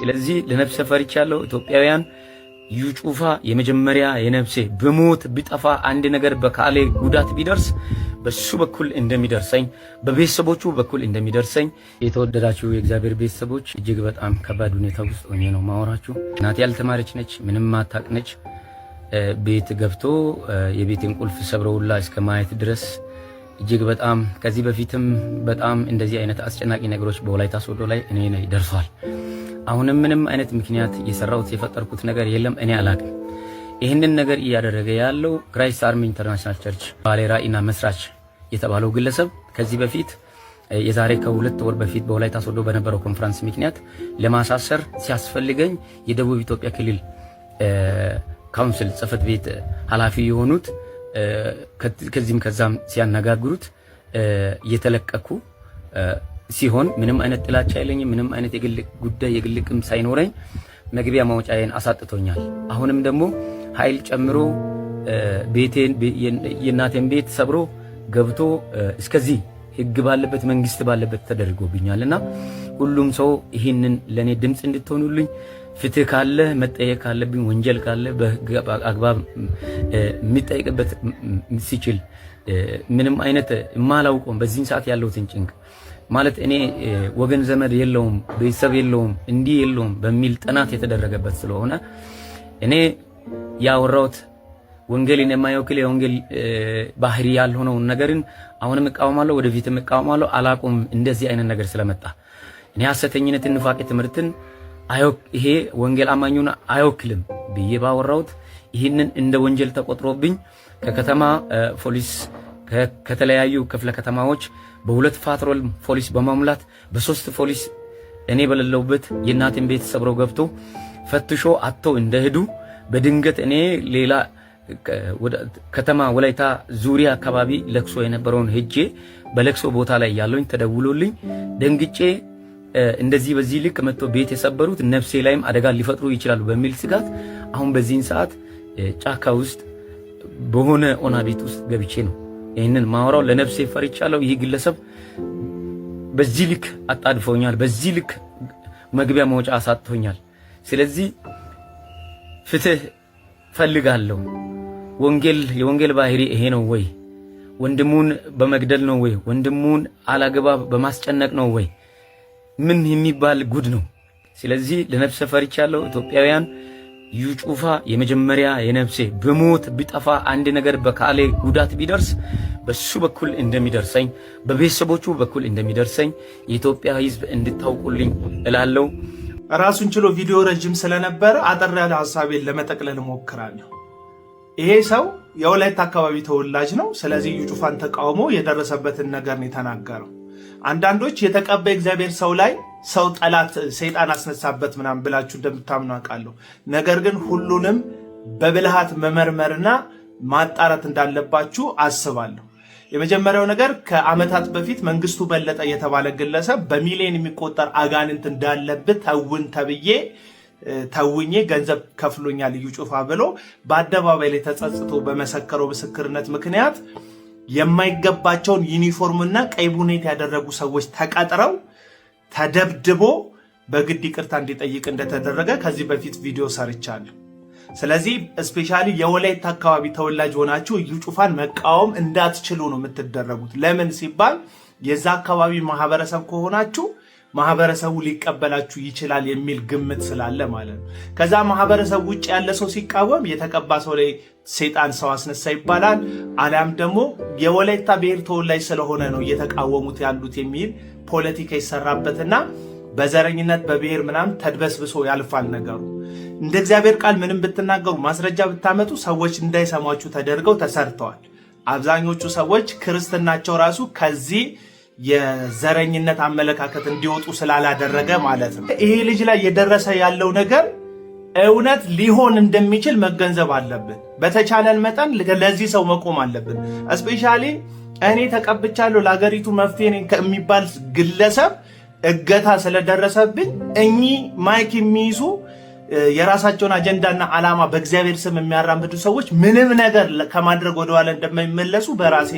ስለዚህ ለነፍሰ ፈርቻለሁ። ኢትዮጵያውያን እዩ ጩፋ የመጀመሪያ የነፍሴ በሞት ቢጠፋ አንድ ነገር በካሌ ጉዳት ቢደርስ በሱ በኩል እንደሚደርሰኝ በቤተሰቦቹ በኩል እንደሚደርሰኝ። የተወደዳችሁ የእግዚአብሔር ቤተሰቦች እጅግ በጣም ከባድ ሁኔታ ውስጥ ሆኜ ነው ማወራችሁ። እናቴ ያልተማረች ነች፣ ምንም ማታቅ ነች። ቤት ገብቶ የቤቴን ቁልፍ ሰብረውላ እስከ ማየት ድረስ እጅግ በጣም ከዚህ በፊትም በጣም እንደዚህ አይነት አስጨናቂ ነገሮች በወላይታ ሶዶ ላይ እኔ ላይ ደርሷል። አሁንም ምንም አይነት ምክንያት የሰራሁት የፈጠርኩት ነገር የለም። እኔ አላቅም። ይህንን ነገር እያደረገ ያለው ክራይስት አርሚ ኢንተርናሽናል ቸርች ባሌ ራዕይና መስራች የተባለው ግለሰብ ከዚህ በፊት የዛሬ ከሁለት ወር በፊት በወላይታ ሶዶ በነበረው ኮንፈረንስ ምክንያት ለማሳሰር ሲያስፈልገኝ የደቡብ ኢትዮጵያ ክልል ካውንስል ጽህፈት ቤት ኃላፊ የሆኑት ከዚህም ከዛም ሲያነጋግሩት የተለቀኩ ሲሆን ምንም አይነት ጥላቻ የለኝም። ምንም አይነት የግል ጉዳይ የግል ቅም ሳይኖረኝ መግቢያ ማውጫዬን አሳጥቶኛል። አሁንም ደግሞ ኃይል ጨምሮ ቤቴን የእናቴን ቤት ሰብሮ ገብቶ እስከዚህ ህግ ባለበት መንግስት ባለበት ተደርጎብኛልና ሁሉም ሰው ይህንን ለኔ ድምጽ እንድትሆኑልኝ፣ ፍትህ ካለ መጠየቅ ካለብኝ ወንጀል ካለ በህግ አግባብ የሚጠይቅበት ሲችል ምንም አይነት የማላውቀው በዚህ ሰዓት ያለውትን ጭንቅ ማለት እኔ ወገን ዘመድ የለውም ቤተሰብ የለውም እንዲህ የለውም በሚል ጥናት የተደረገበት ስለሆነ እኔ ያወራሁት ወንጌልን የማይወክል የወንጌል ባህሪ ያልሆነውን ነገርን አሁንም እቃወማለሁ፣ ወደፊትም እቃወማለሁ። አላቆም እንደዚህ አይነት ነገር ስለመጣ እኔ ሐሰተኝነትን ንፋቄ ትምህርትን ይሄ ወንጌል አማኙን አይወክልም ብዬ ባወራሁት ይህንን እንደ ወንጀል ተቆጥሮብኝ ከከተማ ፖሊስ ከተለያዩ ክፍለ ከተማዎች በሁለት ፓትሮል ፖሊስ በማሙላት በሶስት ፖሊስ እኔ በሌለውበት የእናቴን ቤት ሰብረው ገብቶ ፈትሾ አጥተው እንደሄዱ በድንገት እኔ ሌላ ከተማ ወላይታ ዙሪያ አካባቢ ለክሶ የነበረውን ሄጄ በለክሶ ቦታ ላይ ያለውኝ ተደውሎልኝ ደንግጬ እንደዚህ በዚህ ልክ መጥቶ ቤት የሰበሩት ነፍሴ ላይም አደጋ ሊፈጥሩ ይችላሉ በሚል ስጋት አሁን በዚህን ሰዓት ጫካ ውስጥ በሆነ ኦና ቤት ውስጥ ገብቼ ነው ይሄንን ማወራው። ለነፍሴ ፈርቻለሁ። ይህ ግለሰብ በዚህ ልክ አጣድፎኛል፣ በዚህ ልክ መግቢያ መውጫ አሳጥቶኛል። ስለዚህ ፍትህ ፈልጋለሁ። የወንጌል ባህሪ ይሄ ነው ወይ? ወንድሙን በመግደል ነው ወይ? ወንድሙን አላግባብ በማስጨነቅ ነው ወይ? ምን የሚባል ጉድ ነው? ስለዚህ ለነፍሰ ፈርቻለሁ። ኢትዮጵያውያን እዩ ጩፋ የመጀመሪያ የነፍሴ በሞት ቢጠፋ አንድ ነገር በካሌ ጉዳት ቢደርስ በሱ በኩል እንደሚደርሰኝ በቤተሰቦቹ በኩል እንደሚደርሰኝ የኢትዮጵያ ሕዝብ እንድታውቁልኝ እላለሁ። ራሱን ችሎ ቪዲዮ ረጅም ስለነበረ አጠር ያለ ሐሳቤን ለመጠቅለል እሞክራለሁ። ይሄ ሰው የወላይታ አካባቢ ተወላጅ ነው። ስለዚህ እዩ ጩፋን ተቃውሞ የደረሰበትን ነገር ነው የተናገረው። አንዳንዶች የተቀባ እግዚአብሔር ሰው ላይ ሰው ጠላት ሰይጣን አስነሳበት ምናምን ብላችሁ እንደምታምኑ አውቃለሁ። ነገር ግን ሁሉንም በብልሃት መመርመርና ማጣራት እንዳለባችሁ አስባለሁ። የመጀመሪያው ነገር ከዓመታት በፊት መንግስቱ በለጠ የተባለ ግለሰብ በሚሊዮን የሚቆጠር አጋንንት እንዳለበት ተውኜ ገንዘብ ከፍሎኛል እዩ ጩፋ ብሎ በአደባባይ ላይ ተጸጽቶ በመሰከረው ምስክርነት ምክንያት የማይገባቸውን ዩኒፎርምና ቀይ ቡኔት ያደረጉ ሰዎች ተቀጥረው ተደብድቦ በግድ ይቅርታ እንዲጠይቅ እንደተደረገ ከዚህ በፊት ቪዲዮ ሰርቻለሁ። ስለዚህ ስፔሻሊ የወላይታ አካባቢ ተወላጅ ሆናችሁ እዩ ጩፋን መቃወም እንዳትችሉ ነው የምትደረጉት። ለምን ሲባል የዛ አካባቢ ማህበረሰብ ከሆናችሁ ማህበረሰቡ ሊቀበላችሁ ይችላል የሚል ግምት ስላለ ማለት ነው። ከዛ ማህበረሰብ ውጭ ያለ ሰው ሲቃወም የተቀባ ሰው ላይ ሰይጣን ሰው አስነሳ ይባላል። አሊያም ደግሞ የወላይታ ብሔር ተወላጅ ስለሆነ ነው እየተቃወሙት ያሉት የሚል ፖለቲካ ይሰራበትና በዘረኝነት በብሔር ምናምን ተድበስብሶ ያልፋል ነገሩ። እንደ እግዚአብሔር ቃል ምንም ብትናገሩ ማስረጃ ብታመጡ ሰዎች እንዳይሰማችሁ ተደርገው ተሰርተዋል። አብዛኞቹ ሰዎች ክርስትናቸው ራሱ ከዚህ የዘረኝነት አመለካከት እንዲወጡ ስላላደረገ ማለት ነው። ይሄ ልጅ ላይ የደረሰ ያለው ነገር እውነት ሊሆን እንደሚችል መገንዘብ አለብን። በተቻለን መጠን ለዚህ ሰው መቆም አለብን። እስፔሻሊ እኔ ተቀብቻለሁ ለሀገሪቱ መፍትሄ ነኝ ከሚባል ግለሰብ እገታ ስለደረሰብኝ እኚህ ማይክ የሚይዙ የራሳቸውን አጀንዳና ዓላማ በእግዚአብሔር ስም የሚያራምዱ ሰዎች ምንም ነገር ከማድረግ ወደኋላ እንደማይመለሱ በራሴ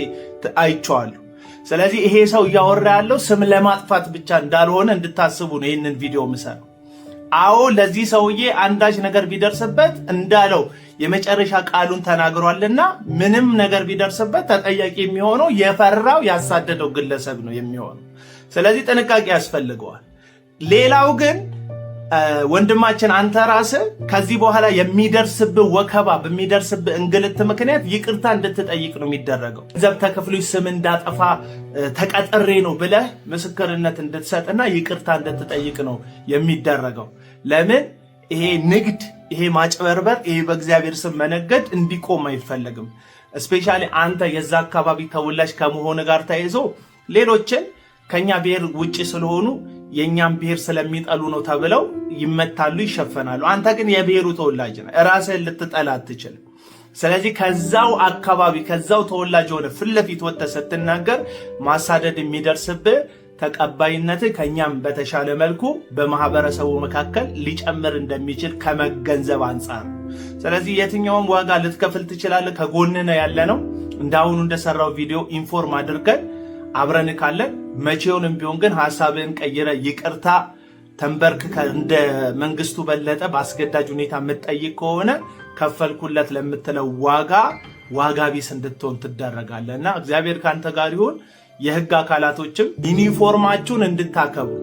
አይቼዋለሁ። ስለዚህ ይሄ ሰው እያወራ ያለው ስም ለማጥፋት ብቻ እንዳልሆነ እንድታስቡ ነው ይህንን ቪዲዮ ምሰራው። አዎ ለዚህ ሰውዬ አንዳች ነገር ቢደርስበት እንዳለው የመጨረሻ ቃሉን ተናግሯልና ምንም ነገር ቢደርስበት ተጠያቂ የሚሆነው የፈራው ያሳደደው ግለሰብ ነው የሚሆነው። ስለዚህ ጥንቃቄ ያስፈልገዋል። ሌላው ግን ወንድማችን አንተ ራስህ ከዚህ በኋላ የሚደርስብህ ወከባ በሚደርስብህ እንግልት ምክንያት ይቅርታ እንድትጠይቅ ነው የሚደረገው። ገንዘብ ተከፍሎ ስም እንዳጠፋ ተቀጥሬ ነው ብለህ ምስክርነት እንድትሰጥና ይቅርታ እንድትጠይቅ ነው የሚደረገው። ለምን ይሄ ንግድ፣ ይሄ ማጭበርበር፣ ይሄ በእግዚአብሔር ስም መነገድ እንዲቆም አይፈለግም። እስፔሻሊ አንተ የዛ አካባቢ ተወላጅ ከመሆን ጋር ተያይዞ ሌሎችን ከኛ ብሔር ውጪ ስለሆኑ የኛም ብሔር ስለሚጠሉ ነው ተብለው ይመታሉ፣ ይሸፈናሉ። አንተ ግን የብሔሩ ተወላጅ ነህ፣ ራስህን ልትጠላ አትችልም። ስለዚህ ከዛው አካባቢ ከዛው ተወላጅ ሆነ ፊት ለፊት ወጥተህ ስትናገር ማሳደድ የሚደርስብህ ተቀባይነትህ ከኛም በተሻለ መልኩ በማህበረሰቡ መካከል ሊጨምር እንደሚችል ከመገንዘብ አንጻር። ስለዚህ የትኛውም ዋጋ ልትከፍል ትችላለህ። ከጎንህ ነው ያለነው። እንዳሁኑ እንደሰራው ቪዲዮ ኢንፎርም አድርገን አብረን ካለን መቼውንም ቢሆን ግን ሐሳብህን ቀይረ ይቅርታ ተንበርክከ እንደ መንግስቱ በለጠ በአስገዳጅ ሁኔታ የምትጠይቅ ከሆነ ከፈልኩለት ለምትለው ዋጋ ቢስ እንድትሆን ትደረጋለህ እና እግዚአብሔር ካንተ ጋር ይሁን። የህግ አካላቶችም ዩኒፎርማችሁን እንድታከብሩ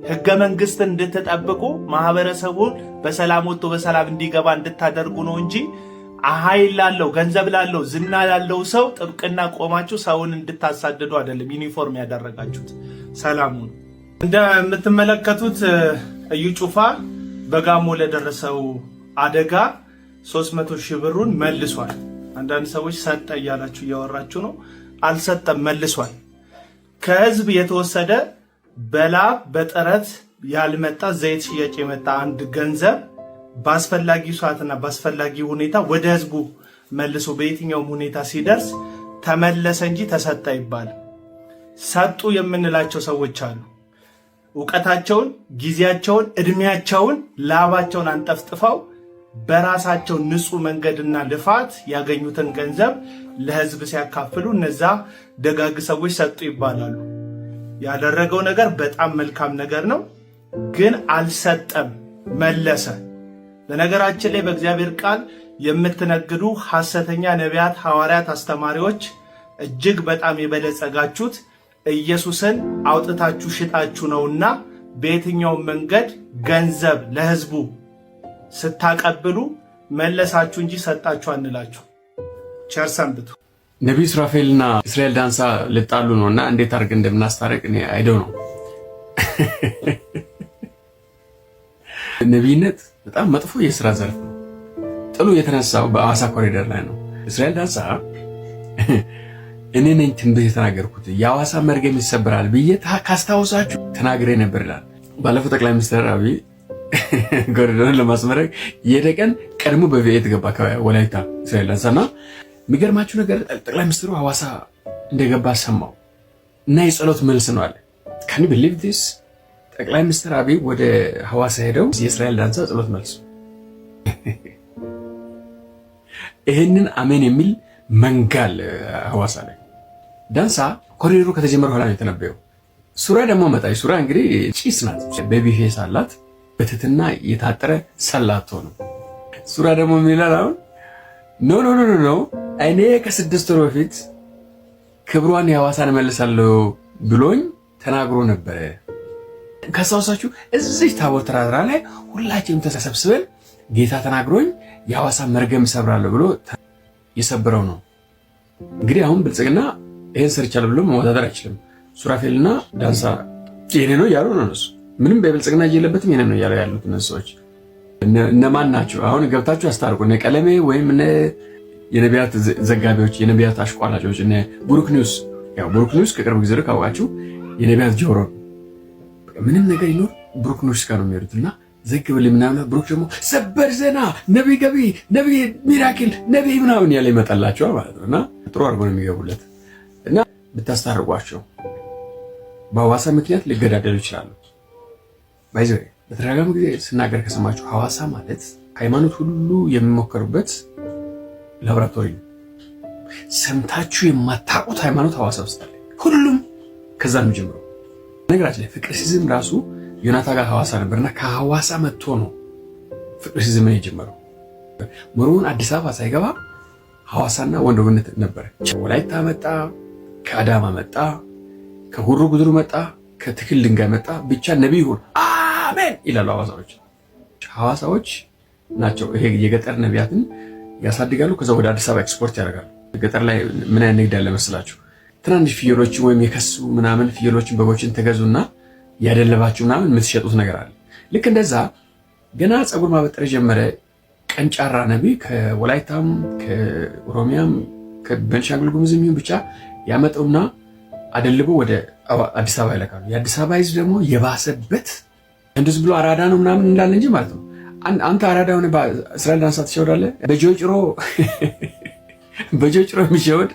ህገ መንግስትን እንድትጠብቁ ማህበረሰቡን በሰላም ወጥቶ በሰላም እንዲገባ እንድታደርጉ ነው እንጂ ኃይል ላለው ገንዘብ ላለው ዝና ላለው ሰው ጥብቅና ቆማችሁ ሰውን እንድታሳድዱ አይደለም ዩኒፎርም ያደረጋችሁት። ሰላም ነው። እንደምትመለከቱት እዩ ጩፋ በጋሞ ለደረሰው አደጋ 300 ሺህ ብሩን መልሷል። አንዳንድ ሰዎች ሰጠ እያላችሁ እያወራችሁ ነው። አልሰጠም፣ መልሷል። ከህዝብ የተወሰደ በላብ በጥረት ያልመጣ ዘይት ሽያጭ የመጣ አንድ ገንዘብ በአስፈላጊ ሰዓትና በአስፈላጊ ሁኔታ ወደ ህዝቡ መልሶ በየትኛውም ሁኔታ ሲደርስ ተመለሰ እንጂ ተሰጠ ይባላል። ሰጡ የምንላቸው ሰዎች አሉ። እውቀታቸውን፣ ጊዜያቸውን፣ እድሜያቸውን፣ ላባቸውን አንጠፍጥፈው በራሳቸው ንጹህ መንገድና ልፋት ያገኙትን ገንዘብ ለህዝብ ሲያካፍሉ እነዛ ደጋግ ሰዎች ሰጡ ይባላሉ። ያደረገው ነገር በጣም መልካም ነገር ነው፣ ግን አልሰጠም፣ መለሰ። በነገራችን ላይ በእግዚአብሔር ቃል የምትነግዱ ሐሰተኛ ነቢያት፣ ሐዋርያት፣ አስተማሪዎች እጅግ በጣም የበለጸጋችሁት ኢየሱስን አውጥታችሁ ሽጣችሁ ነውና በየትኛውም መንገድ ገንዘብ ለህዝቡ ስታቀብሉ መለሳችሁ እንጂ ሰጣችሁ አንላችሁ። ቸር ሰንብቱ። ነቢዩ ሱራፌልና እስራኤል ዳንሳ ልጣሉ ነውና እንዴት አድርገን እንደምናስታረቅ እኔ አይደው ነው። ነቢይነት በጣም መጥፎ የሥራ ዘርፍ ነው። ጥሉ የተነሳው በአዋሳ ኮሪደር ላይ ነው። እስራኤል ዳንሳ እኔ ነኝ ትንቢት የተናገርኩት የአዋሳ መርገም ይሰበራል ብዬ ካስታውሳችሁ ተናግሬ ነበር ይላል። ባለፈው ጠቅላይ ሚኒስትር አብይ ኮሪደሩን ለማስመረቅ የደቀን ቀድሞ በቪኤት ገባ ከወላይታ እስራኤል ዳንሳና የሚገርማችሁ ነገር ጠቅላይ ሚኒስትሩ ሐዋሳ እንደገባ ሰማው እና የጸሎት መልስ ነው አለ። ካን ዩ ቢሊቭ ዲስ? ጠቅላይ ሚኒስትር አብይ ወደ ሐዋሳ ሄደው የእስራኤል ዳንሳ ጸሎት መልስ። ይሄንን አሜን የሚል መንጋል ሐዋሳ ላይ ዳንሳ ኮሪደሩ ከተጀመረ በኋላ ነው የተነበየው። ሱራ ደግሞ መጣች። ሱራ እንግዲህ ጭስ ናት፣ ቤቢ ፌስ አላት፣ በትትና የታጠረ ሰላቶ ነው። ሱራ ደግሞ ምን ይላል አሁን? ኖ እኔ ከ6 ወር በፊት ክብሯን የሐዋሳን እመልሳለሁ ብሎኝ ተናግሮ ነበረ። ከሳውሳችሁ እዚህ ታቦት ተራራ ላይ ሁላችንም ተሰብስበን ጌታ ተናግሮኝ የሐዋሳ መርገም ሰብራለሁ ብሎ የሰበረው ነው። እንግዲህ አሁን ብልጽግና ይሄን ሰርቻለሁ ብሎ መወዳደር አይችልም። ሱራፌልና ዳንሳ ይሄ ነው ያሉ ነው። እነሱ ምንም በብልጽግና የለበትም ይሄን ነው ያለው ያሉት እነሱ ሰዎች እነማን ናቸው? አሁን ገብታችሁ አስታርቁ። እነ ቀለሜ ወይም እነ የነቢያት ዘጋቢዎች፣ የነቢያት አሽቋላጮች፣ እነ ብሩክ ኒውስ። ያው ብሩክ ኒውስ ከቅርብ ጊዜ ካወቃችሁ የነቢያት ጆሮ ምንም ነገር ይኖር ብሩክ ኒውስ ጋር ነው የሚሄዱትና ዘግብል ምናምን ብሩክ ደግሞ ሰበር ዜና ነብይ ገቢ ነብይ ሚራክል ነብይ ምናምን ያለ ይመጣላቸዋል ማለት ነውና ጥሩ አድርጎ ነው የሚገቡለት እና ብታስታርቋቸው በሐዋሳ ምክንያት ሊገዳደሉ ይችላሉ። ባይዘው በተደጋጋሚ ጊዜ ስናገር ከሰማችሁ ሐዋሳ ማለት ሃይማኖት ሁሉ የሚሞከሩበት ላቦራቶሪ ነው። ሰምታችሁ የማታውቁት ሃይማኖት ሐዋሳ ውስጥ አለ። ሁሉም ከዛ ነው ጀምሮ። ነገራችን ላይ ፍቅር ሲዝም ራሱ ዮናታ ጋር ሐዋሳ ነበርና ከሐዋሳ መጥቶ ነው ፍቅር ሲዝምን የጀመረው። ምሩን አዲስ አበባ ሳይገባ ሐዋሳና ወንዶብነት ነበረ። ወላይታ መጣ፣ ከአዳማ መጣ፣ ከሁሩ ጉድሩ መጣ፣ ከትክል ድንጋይ መጣ። ብቻ ነቢይ ይሁን አሜን ይላሉ ሐዋሳዎች ናቸው። ይሄ የገጠር ነቢያትን ያሳድጋሉ። ከዛ ወደ አዲስ አበባ ኤክስፖርት ያደርጋሉ። ገጠር ላይ ምን አይነት ንግድ ያለ መስላችሁ? ትናንሽ ፍየሎችን ወይም የከሱ ምናምን ፍየሎችን በጎችን ተገዙና ያደለባችሁ ምናምን የምትሸጡት ነገር አለ። ልክ እንደዛ ገና ፀጉር ማበጠር ጀመረ። ቀንጫራ ነቢይ ከወላይታም ከኦሮሚያም ከቤንሻንጉል ጉሙዝም ይሁን ብቻ ያመጡና አደልቦ ወደ አዲስ አበባ ይለካሉ። የአዲስ አበባ ህዝብ ደግሞ የባሰበት እንደዚህ ብሎ አራዳ ነው ምናምን እንዳለ እንጂ ማለት ነው። አንተ አራዳ ሆነ እስራኤል ዳንሳ ትሸወዳለህ። በጆጭሮ የሚሸወድ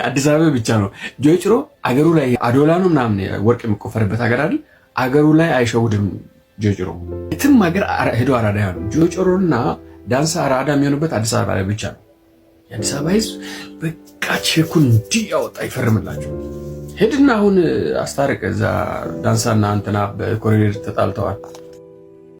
አዲስ አበባ ብቻ ነው። ጆጭሮ አገሩ ላይ አዶላ ነው ምናምን ወርቅ የሚቆፈርበት ሀገር አይደል? አገሩ ላይ አይሸውድም ጆጭሮ። የትም ሀገር ሄዶ አራዳ ያሉ ጆጭሮና ዳንሳ አራዳ የሚሆኑበት አዲስ አበባ ላይ ብቻ ነው። የአዲስ አበባ ህዝብ በቃ ቼኩን እንዲህ ያወጣ ይፈርምላቸው። ሄድና አሁን አስታርቅ። እዛ ዳንሳና እንትና በኮሪደር ተጣልተዋል።